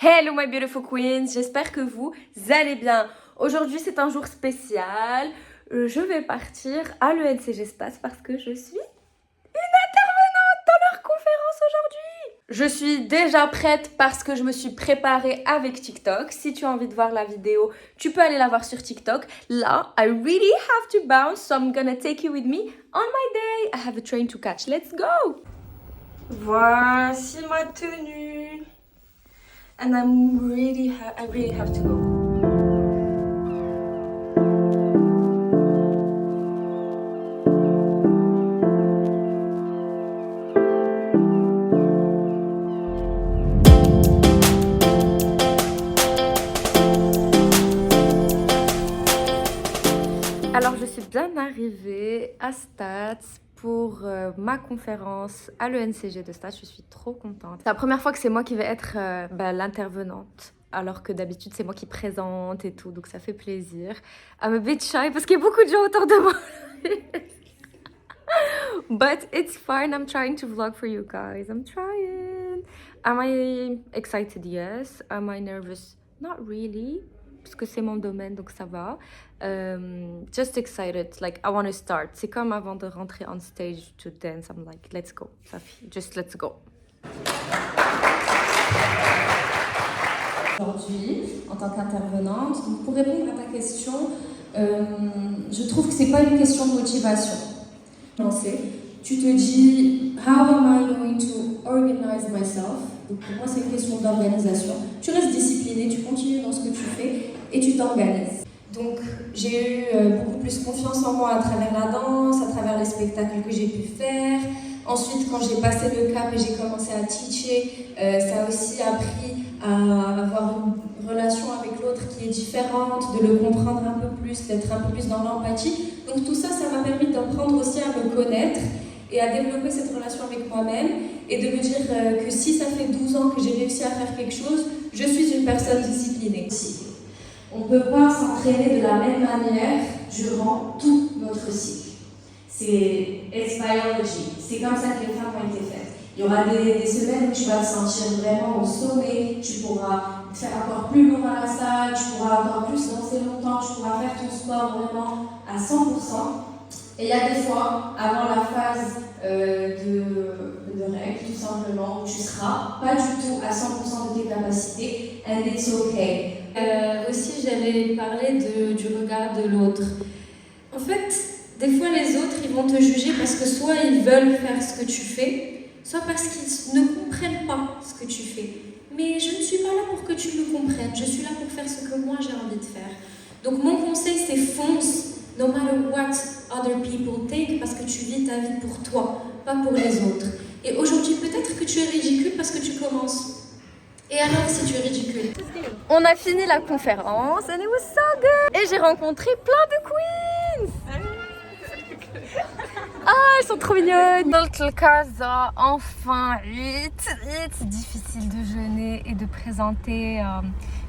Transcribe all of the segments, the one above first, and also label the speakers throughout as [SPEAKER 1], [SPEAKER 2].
[SPEAKER 1] Hello my beautiful queens, j'espère que vous allez bien. Aujourd'hui c'est un jour spécial. Je vais partir à l'ENCG Stats parce que je suis une intervenante dans leur conférence aujourd'hui. Je suis déjà prête parce que je me suis préparée avec TikTok. Si tu as envie de voir la vidéo, tu peux aller la voir sur TikTok. Là, I really have to bounce, so I'm gonna take you with me on my day. I have a train to catch. Let's go. Voici ma tenue. And I really have to go. Alors je suis bien arrivée à Stats pour ma conférence à l'ENCG de Stats. Je suis trop contente. C'est la première fois que c'est moi qui vais être l'intervenante. Alors que d'habitude c'est moi qui présente et tout, donc ça fait plaisir. I'm a bit shy parce qu'il y a beaucoup de gens autour de moi. But it's fine, I'm trying to vlog for you guys. I'm trying. Am I excited? Yes. Am I nervous? Not really. Parce que c'est mon domaine, donc ça va. Just excited, like I want to start. C'est comme avant de rentrer on stage to dance. I'm like, let's go, Safi, just let's go. Aujourd'hui, en tant qu'intervenante, pour répondre à ta question, je trouve que c'est pas une question de motivation. Tu te dis, how am I going to organize myself? Donc pour moi, c'est une question d'organisation. Tu restes discipliné, tu continues dans ce que tu fais et tu t'organises. Donc j'ai eu beaucoup plus confiance en moi à travers la danse, à travers les spectacles que j'ai pu faire. Ensuite, quand j'ai passé le cap et j'ai commencé à teacher, ça a aussi appris à avoir une relation avec l'autre qui est différente, de le comprendre un peu plus, d'être un peu plus dans l'empathie. Donc tout ça, ça m'a permis d'apprendre aussi à me connaître et à développer cette relation avec moi-même et de me dire que si ça fait 12 ans que j'ai réussi à faire quelque chose, je suis une personne disciplinée. On ne peut pas s'entraîner de la même manière durant tout notre cycle. C'est biology. C'est comme ça que les femmes ont été faites. Il y aura des semaines où tu vas te sentir vraiment au sommet, tu pourras faire encore plus lourd à la salle, tu pourras encore plus danser longtemps, tu pourras faire ton sport vraiment à 100%. Et il y a des fois, avant la phase de règle, tout simplement, où tu seras pas du tout à 100% de tes capacités, and it's okay. Aussi, j'allais parler du regard de l'autre. En fait, des fois, les autres, ils vont te juger parce que soit ils veulent faire ce que tu fais, soit parce qu'ils ne comprennent pas ce que tu fais. Mais je ne suis pas là pour que tu me comprennes, je suis là pour faire ce que moi j'ai envie de faire. Donc mon conseil, c'est fonce, no matter what other people think, parce que tu vis ta vie pour toi, pas pour les autres. Et aujourd'hui, peut-être que tu es ridicule parce que tu commences. Et alors si tu es ridicule? On a fini la conférence and it was so good. Et j'ai rencontré plein de queens. Ah, elles sont trop mignonnes. Donc le casa, enfin, c'est difficile de jeûner et de présenter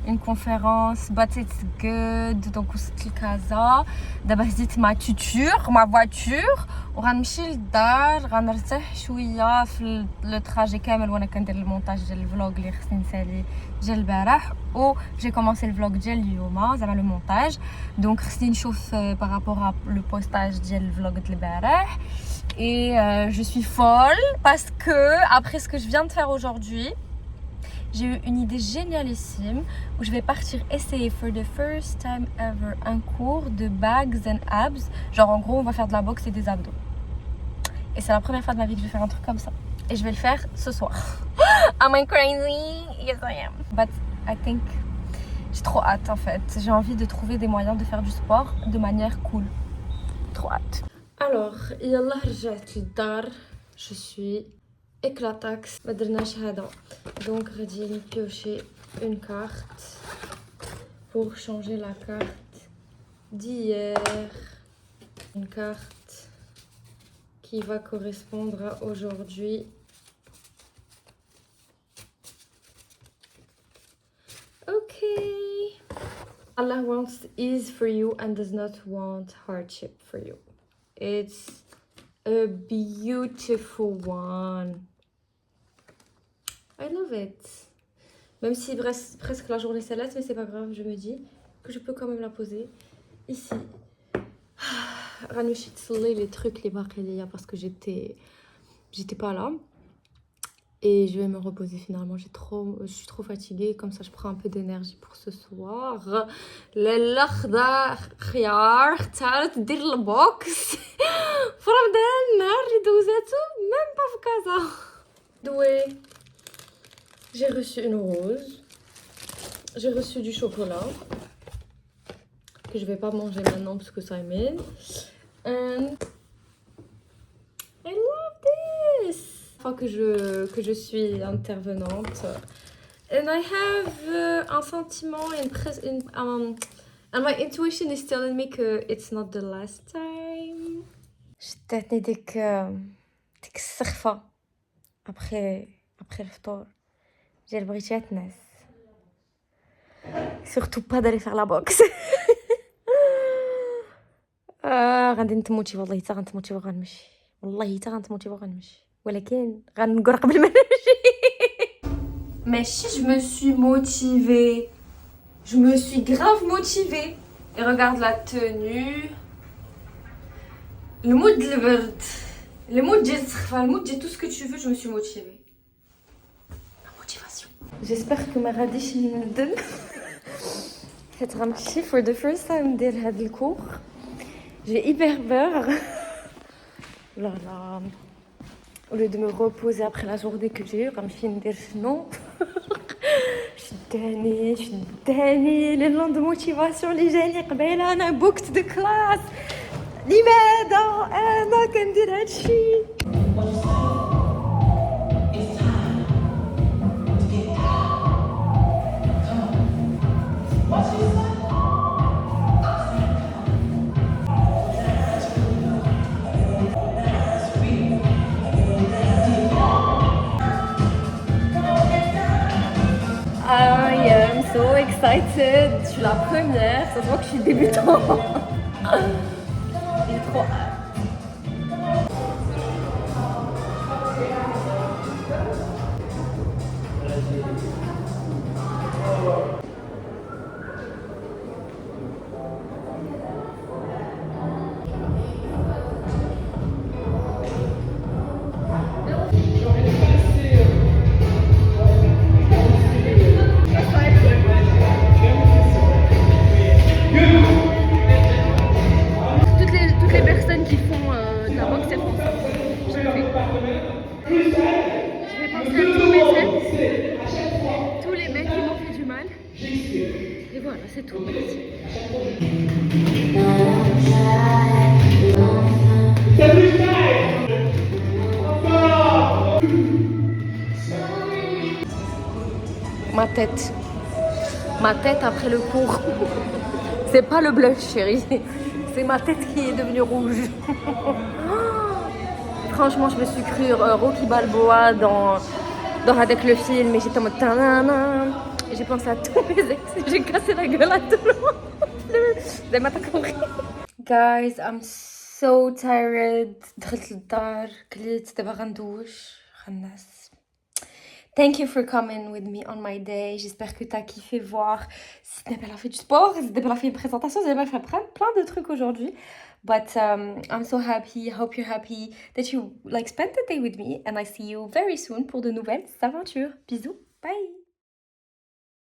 [SPEAKER 1] une conférence, but it's good. Donc le casa, d'abord j'ai ma tuture, ma voiture. وغنمشي للدار غنرتاح شويه في لو تراجي كامل وانا كندير المونتاج ديال الفلوغ اللي خصني نسالي ديال البارح و جي كومونسي الفلوغ ديال اليوم زعما لو مونتاج دونك خصني نشوف بارابور لو بوستاج ديال الفلوغ ديال البارح et je suis folle parce que après ce que je viens de faire aujourd'hui j'ai eu une idée génialissime où je vais partir essayer for the first time ever un cours de bags and abs. Genre en gros on va faire de la boxe et des abdos. Et c'est la première fois de ma vie que je vais faire un truc comme ça. Et je vais le faire ce soir. Am I crazy? Yes I am. But I think j'ai trop hâte en fait. J'ai envie de trouver des moyens de faire du sport de manière cool. Trop hâte. Alors, yallah رجعت للدار. Je suis éclatax. ما درناش هذا. Donc غادي piocher une carte pour changer la carte d'hier. Une carte qui va correspondre à aujourd'hui. Okay. Allah wants ease for you and does not want hardship for you. It's a beautiful one. I love it. Même si presque la journée s'arrête, mais c'est pas grave, je me dis que je peux quand même la poser ici. Ranouchi تصلي les trucs les باقي ليا parce que j'étais pas là. Et je vais me reposer finalement, je suis trop fatiguée, comme ça je prends un peu d'énergie pour ce soir. لاله خدا خيار اختارت دير البوكس في رمضان النهار اللي دوزاتو même pas في كازا. Doué, j'ai reçu une rose, j'ai reçu du chocolat que je vais pas manger maintenant parce que ça m'aide. And I love this. Que je suis intervenante. And I have un sentiment and my intuition is telling me que it's not the last time. شدتني ديك السخفة après الفطور ديال بغيتيها تنعس surtout pas d'aller faire la boxe. غادي نتموتي والله حتى غنتموتي وغنمشي والله حتى غنتموتي وغنمشي ولكن غنقول قبل ما نمشي. ماشي je me suis motivée, je me suis grave motivée. Et regarde la tenue, le mood de البرد, le mood ديال السخفة, le mood ديال tout ce que tu veux, je me suis motivée. La motivation. J'espère que ما غاديش ندم حيت غنمشي for the first time ندير هاد الكور. J'ai hyper peur. Là là. Au lieu de me reposer après la journée que j'ai eue, غنمشي ندير شنو. شداني لي لون دو موتيفاسيون اللي جاني قبيله. انا بوكت دو كلاس لماذا انا كندير هادشي. I am so excited. Je suis la première. Ça se voit que je suis débutant. J'ai trop hâte. Et voilà, c'est tout. Ma tête après le cours. C'est pas le blush, chérie. C'est ma tête qui est devenue rouge. Franchement, je me suis cru Rocky Balboa dans avec le film et j'étais en mode tanana. J'ai pensé à tous mes ex. J'ai cassé la gueule à tout le monde. Vous avez pas compris. Guys, I'm so tired. دخلت للدار كليت دابا غندوش غنعس. Thank you for coming with me on my day. J'espère que t'as kiffé voir. Si t'as pas fait du sport, si t'as pas fait une présentation, j'ai pas fait plein de trucs aujourd'hui. But I'm so happy. Hope you're happy that you spent the day with me. And I see you very soon pour de nouvelles aventures. Bisous. Bye.